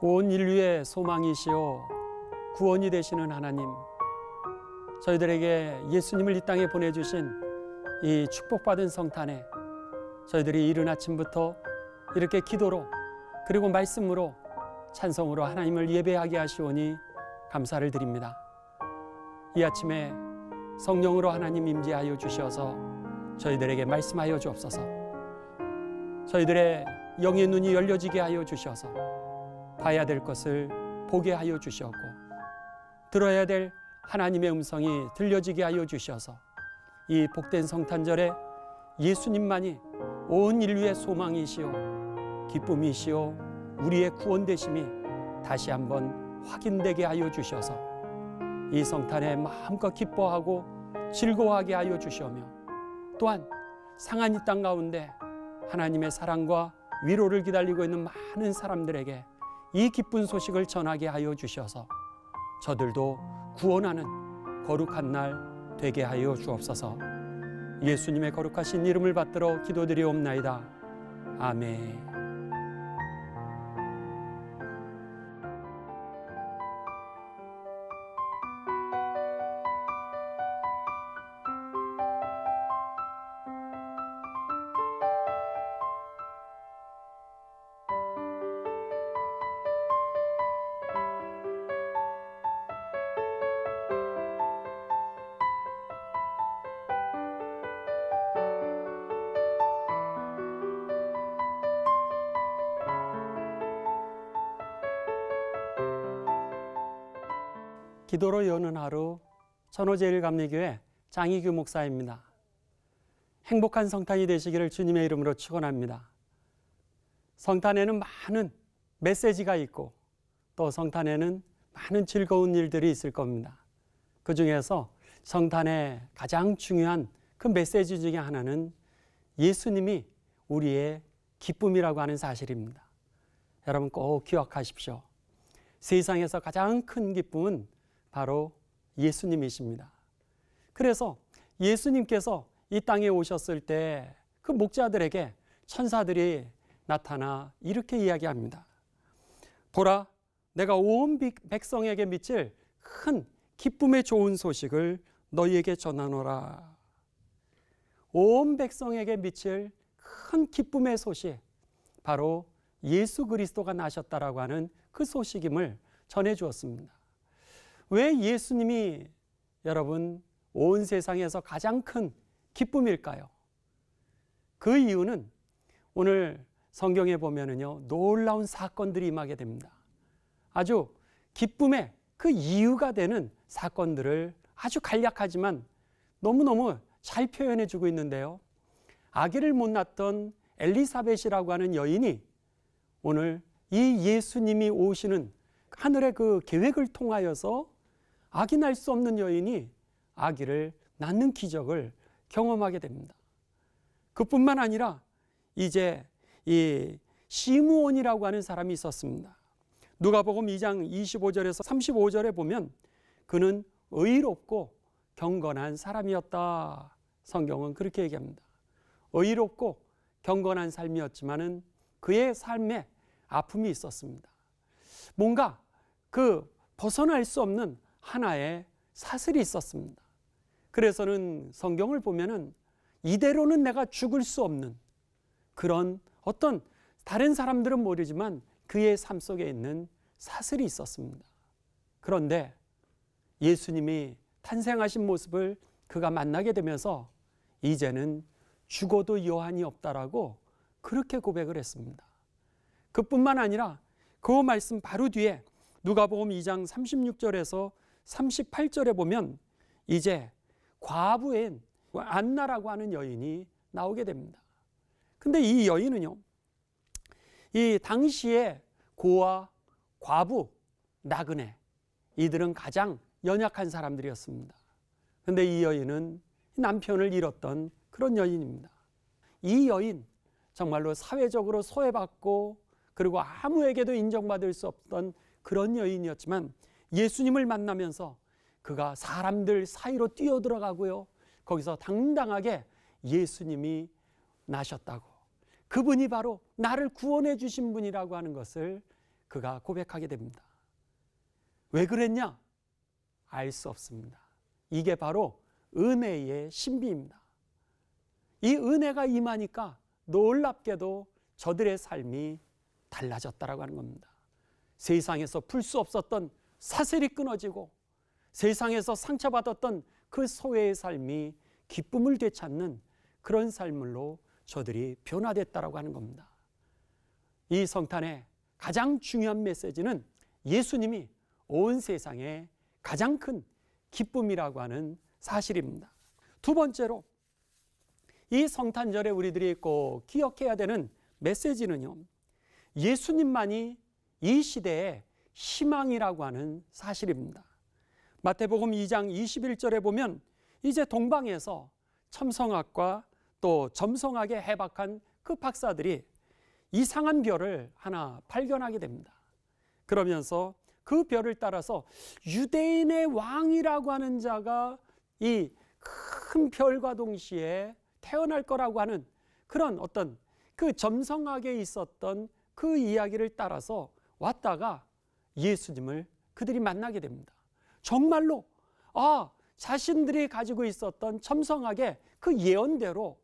온 인류의 소망이시오 구원이 되시는 하나님, 저희들에게 예수님을 이 땅에 보내주신 이 축복받은 성탄에 저희들이 이른 아침부터 이렇게 기도로 그리고 말씀으로 찬송으로 하나님을 예배하게 하시오니 감사를 드립니다. 이 아침에 성령으로 하나님 임재하여 주셔서 저희들에게 말씀하여 주옵소서. 저희들의 영의 눈이 열려지게 하여 주셔서 봐야 될 것을 보게 하여 주시옵고 들어야 될 하나님의 음성이 들려지게 하여 주셔서 이 복된 성탄절에 예수님만이 온 인류의 소망이시오 기쁨이시오 우리의 구원되심이 다시 한번 확인되게 하여 주셔서 이 성탄에 마음껏 기뻐하고 즐거워하게 하여 주시오며 또한 상한 이 땅 가운데 하나님의 사랑과 위로를 기다리고 있는 많은 사람들에게 이 기쁜 소식을 전하게 하여 주셔서 저들도 구원하는 거룩한 날 되게 하여 주옵소서. 예수님의 거룩하신 이름을 받들어 기도드리옵나이다. 아멘. 기도로 여는 하루, 천호제일감리교회 장희규 목사입니다. 행복한 성탄이 되시기를 주님의 이름으로 축원합니다. 성탄에는 많은 메시지가 있고 또 성탄에는 많은 즐거운 일들이 있을 겁니다. 그 중에서 성탄의 가장 중요한 그 메시지 중에 하나는 예수님이 우리의 기쁨이라고 하는 사실입니다. 여러분 꼭 기억하십시오. 세상에서 가장 큰 기쁨은 바로 예수님이십니다. 그래서 예수님께서 이 땅에 오셨을 때 그 목자들에게 천사들이 나타나 이렇게 이야기합니다. 보라, 내가 온 백성에게 미칠 큰 기쁨의 좋은 소식을 너희에게 전하노라. 온 백성에게 미칠 큰 기쁨의 소식, 바로 예수 그리스도가 나셨다라고 하는 그 소식임을 전해 주었습니다. 왜 예수님이 여러분 온 세상에서 가장 큰 기쁨일까요? 그 이유는 오늘 성경에 보면은요, 놀라운 사건들이 임하게 됩니다. 아주 기쁨의 그 이유가 되는 사건들을 아주 간략하지만 너무너무 잘 표현해 주고 있는데요. 아기를 못 낳던 엘리사벳이라고 하는 여인이 오늘 이 예수님이 오시는 하늘의 그 계획을 통하여서 아기 낳을 수 없는 여인이 아기를 낳는 기적을 경험하게 됩니다. 그뿐만 아니라 이제 이 시므온이라고 하는 사람이 있었습니다. 누가복음 2장 25절에서 35절에 보면 그는 의롭고 경건한 사람이었다. 성경은 그렇게 얘기합니다. 의롭고 경건한 삶이었지만은 그의 삶에 아픔이 있었습니다. 뭔가 그 벗어날 수 없는 하나의 사슬이 있었습니다. 그래서는 성경을 보면은 이대로는 내가 죽을 수 없는 그런 어떤 다른 사람들은 모르지만 그의 삶 속에 있는 사슬이 있었습니다. 그런데 예수님이 탄생하신 모습을 그가 만나게 되면서 이제는 죽어도 여한이 없다라고 그렇게 고백을 했습니다. 그뿐만 아니라 그 말씀 바로 뒤에 누가복음 2장 36절에서 38절에 보면 이제 과부인 안나라고 하는 여인이 나오게 됩니다. 근데 이 여인은요, 이 당시에 고아, 과부, 나그네 이들은 가장 연약한 사람들이었습니다. 근데 이 여인은 남편을 잃었던 그런 여인입니다. 이 여인 정말로 사회적으로 소외받고 그리고 아무에게도 인정받을 수 없던 그런 여인이었지만 예수님을 만나면서 그가 사람들 사이로 뛰어들어가고요, 거기서 당당하게 예수님이 나셨다고, 그분이 바로 나를 구원해 주신 분이라고 하는 것을 그가 고백하게 됩니다. 왜 그랬냐? 알 수 없습니다. 이게 바로 은혜의 신비입니다. 이 은혜가 임하니까 놀랍게도 저들의 삶이 달라졌다라고 하는 겁니다. 세상에서 풀 수 없었던 사슬이 끊어지고 세상에서 상처받았던 그 소외의 삶이 기쁨을 되찾는 그런 삶으로 저들이 변화됐다라고 하는 겁니다. 이 성탄의 가장 중요한 메시지는 예수님이 온 세상의 가장 큰 기쁨이라고 하는 사실입니다. 두 번째로 이 성탄절에 우리들이 꼭 기억해야 되는 메시지는요, 예수님만이 이 시대의 희망이라고 하는 사실입니다. 마태복음 2장 21절에 보면 이제 동방에서 첨성학과 또 점성학에 해박한 그 박사들이 이상한 별을 하나 발견하게 됩니다. 그러면서 그 별을 따라서 유대인의 왕이라고 하는 자가 이 큰 별과 동시에 태어날 거라고 하는 그런 어떤 그 점성학에 있었던 그 이야기를 따라서 왔다가 예수님을 그들이 만나게 됩니다. 정말로 자신들이 가지고 있었던 점성학의 그 예언대로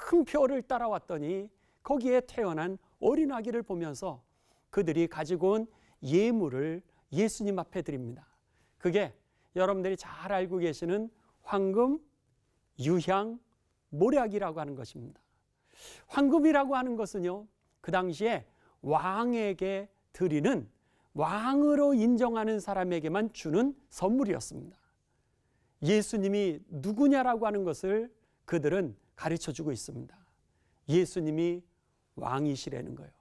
큰 별을 따라왔더니 거기에 태어난 어린아기를 보면서 그들이 가지고 온 예물을 예수님 앞에 드립니다. 그게 여러분들이 잘 알고 계시는 황금, 유향, 모략이라고 하는 것입니다. 황금이라고 하는 것은요, 그 당시에 왕에게 드리는, 왕으로 인정하는 사람에게만 주는 선물이었습니다. 예수님이 누구냐라고 하는 것을 그들은 가르쳐 주고 있습니다. 예수님이 왕이시라는 거예요.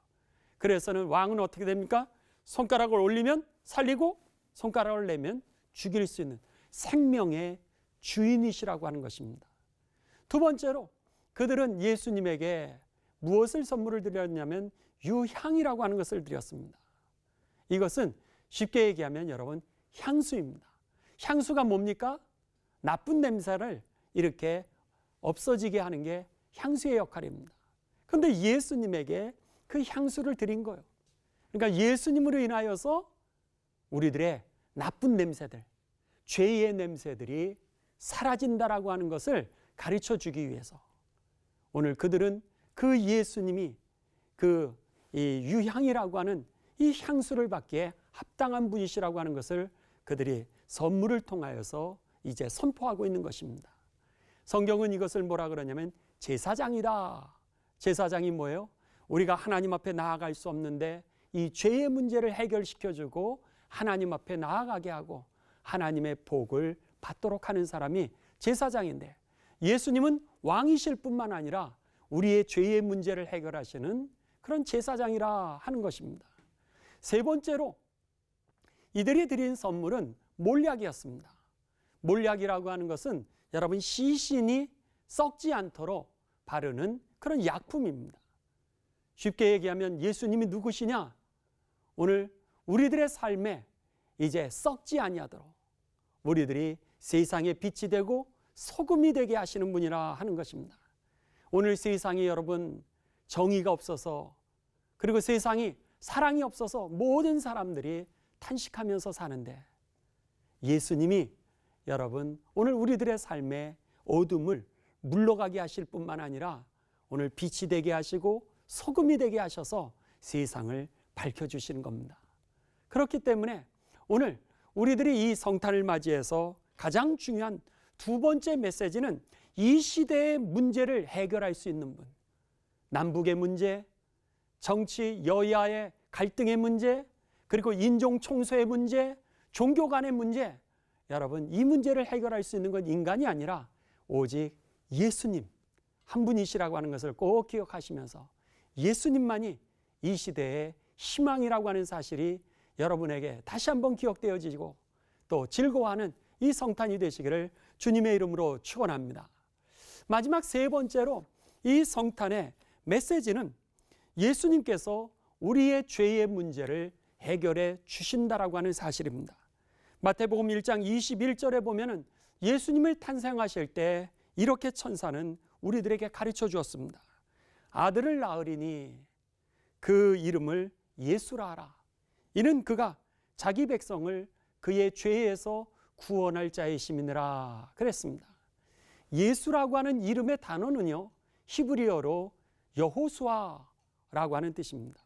그래서는 왕은 어떻게 됩니까? 손가락을 올리면 살리고 손가락을 내면 죽일 수 있는 생명의 주인이시라고 하는 것입니다. 두 번째로 그들은 예수님에게 무엇을 선물을 드렸냐면 유향이라고 하는 것을 드렸습니다. 이것은 쉽게 얘기하면 여러분 향수입니다. 향수가 뭡니까? 나쁜 냄새를 이렇게 없어지게 하는 게 향수의 역할입니다. 그런데 예수님에게 그 향수를 드린 거예요. 그러니까 예수님으로 인하여서 우리들의 나쁜 냄새들, 죄의 냄새들이 사라진다라고 하는 것을 가르쳐 주기 위해서 오늘 그들은 그 예수님이 그 이 유향이라고 하는 이 향수를 받기에 합당한 분이시라고 하는 것을 그들이 선물을 통하여서 이제 선포하고 있는 것입니다. 성경은 이것을 뭐라 그러냐면 제사장이다. 제사장이 뭐예요? 우리가 하나님 앞에 나아갈 수 없는데 이 죄의 문제를 해결시켜주고 하나님 앞에 나아가게 하고 하나님의 복을 받도록 하는 사람이 제사장인데, 예수님은 왕이실 뿐만 아니라 우리의 죄의 문제를 해결하시는 그런 제사장이라 하는 것입니다. 세 번째로 이들이 드린 선물은 몰약이었습니다. 몰약이라고 하는 것은 여러분 시신이 썩지 않도록 바르는 그런 약품입니다. 쉽게 얘기하면 예수님이 누구시냐? 오늘 우리들의 삶에 이제 썩지 아니하도록 우리들이 세상의 빛이 되고 소금이 되게 하시는 분이라 하는 것입니다. 오늘 세상에 여러분 정의가 없어서, 그리고 세상이 사랑이 없어서 모든 사람들이 탄식하면서 사는데, 예수님이 여러분 오늘 우리들의 삶에 어둠을 물러가게 하실 뿐만 아니라 오늘 빛이 되게 하시고 소금이 되게 하셔서 세상을 밝혀주시는 겁니다. 그렇기 때문에 오늘 우리들이 이 성탄을 맞이해서 가장 중요한 두 번째 메시지는 이 시대의 문제를 해결할 수 있는 분, 남북의 문제, 정치 여야의 갈등의 문제, 그리고 인종 총수의 문제, 종교 간의 문제, 여러분 이 문제를 해결할 수 있는 건 인간이 아니라 오직 예수님 한 분이시라고 하는 것을 꼭 기억하시면서 예수님만이 이 시대의 희망이라고 하는 사실이 여러분에게 다시 한번 기억되어지고 또 즐거워하는 이 성탄이 되시기를 주님의 이름으로 축원합니다. 마지막 세 번째로 이 성탄의 메시지는 예수님께서 우리의 죄의 문제를 해결해 주신다라고 하는 사실입니다. 마태복음 1장 21절에 보면은 예수님을 탄생하실 때 이렇게 천사는 우리들에게 가르쳐 주었습니다. 아들을 낳으리니 그 이름을 예수라 하라. 이는 그가 자기 백성을 그의 죄에서 구원할 자의 심이니라 그랬습니다. 예수라고 하는 이름의 단어는요, 히브리어로 여호수아라고 하는 뜻입니다.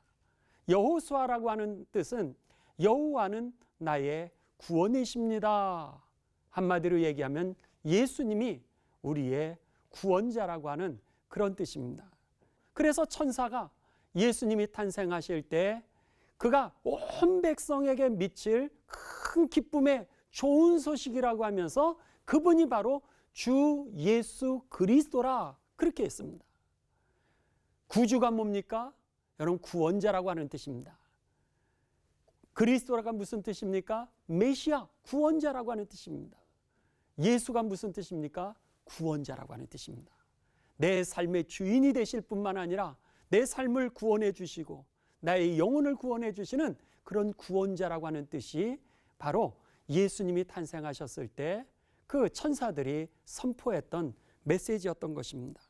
여호수아라고 하는 뜻은 여호와는 나의 구원이십니다. 한마디로 얘기하면 예수님이 우리의 구원자라고 하는 그런 뜻입니다. 그래서 천사가 예수님이 탄생하실 때 그가 온 백성에게 미칠 큰 기쁨의 좋은 소식이라고 하면서 그분이 바로 주 예수 그리스도라 그렇게 했습니다. 구주가 뭡니까? 여러분, 구원자라고 하는 뜻입니다. 그리스도라가 무슨 뜻입니까? 메시아, 구원자라고 하는 뜻입니다. 예수가 무슨 뜻입니까? 구원자라고 하는 뜻입니다. 내 삶의 주인이 되실 뿐만 아니라 내 삶을 구원해 주시고 나의 영혼을 구원해 주시는 그런 구원자라고 하는 뜻이 바로 예수님이 탄생하셨을 때 그 천사들이 선포했던 메시지였던 것입니다.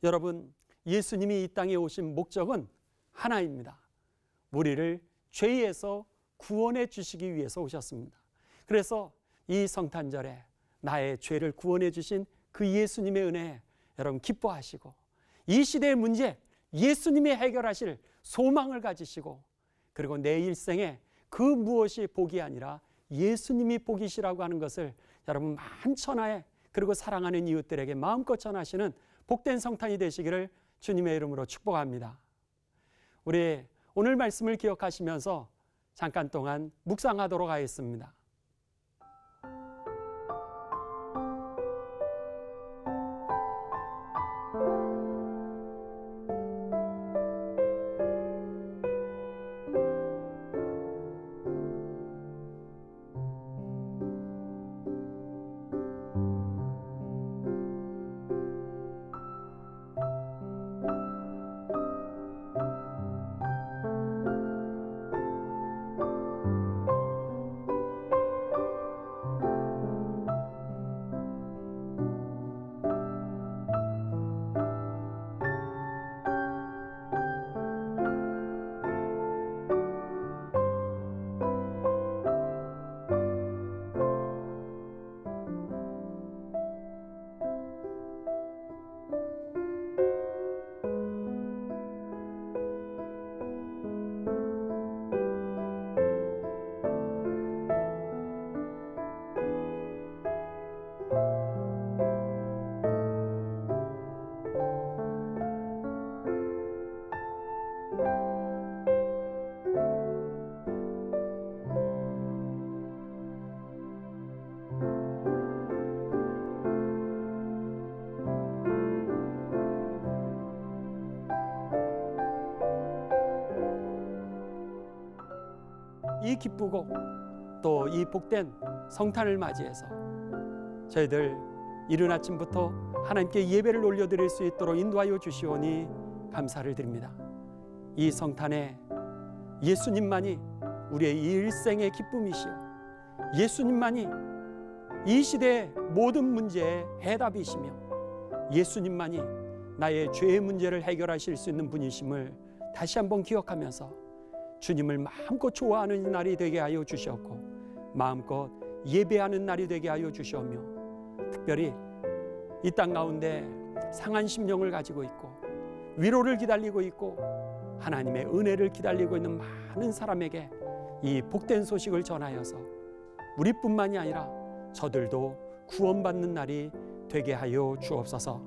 여러분, 예수님이 이 땅에 오신 목적은 하나입니다. 우리를 죄에서 구원해 주시기 위해서 오셨습니다. 그래서 이 성탄절에 나의 죄를 구원해 주신 그 예수님의 은혜에 여러분 기뻐하시고, 이 시대의 문제 예수님이 해결하실 소망을 가지시고, 그리고 내 일생에 그 무엇이 복이 아니라 예수님이 복이시라고 하는 것을 여러분 만천하에, 그리고 사랑하는 이웃들에게 마음껏 전하시는 복된 성탄이 되시기를 주님의 이름으로 축복합니다. 우리 오늘 말씀을 기억하시면서 잠깐 동안 묵상하도록 하겠습니다. 이 기쁘고 또 이 복된 성탄을 맞이해서 저희들 이른 아침부터 하나님께 예배를 올려드릴 수 있도록 인도하여 주시오니 감사를 드립니다. 이 성탄에 예수님만이 우리의 일생의 기쁨이시오, 예수님만이 이 시대의 모든 문제의 해답이시며 예수님만이 나의 죄의 문제를 해결하실 수 있는 분이심을 다시 한번 기억하면서 주님을 마음껏 좋아하는 날이 되게 하여 주시옵고 마음껏 예배하는 날이 되게 하여 주시오며, 특별히 이 땅 가운데 상한 심령을 가지고 있고 위로를 기다리고 있고 하나님의 은혜를 기다리고 있는 많은 사람에게 이 복된 소식을 전하여서 우리뿐만이 아니라 저들도 구원받는 날이 되게 하여 주옵소서.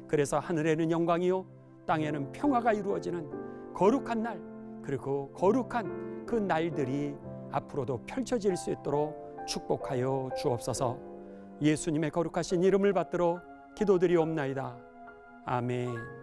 그래서 하늘에는 영광이요 땅에는 평화가 이루어지는 거룩한 날, 그리고 거룩한 그 날들이 앞으로도 펼쳐질 수 있도록 축복하여 주옵소서. 예수님의 거룩하신 이름을 받들어 기도드리옵나이다. 아멘.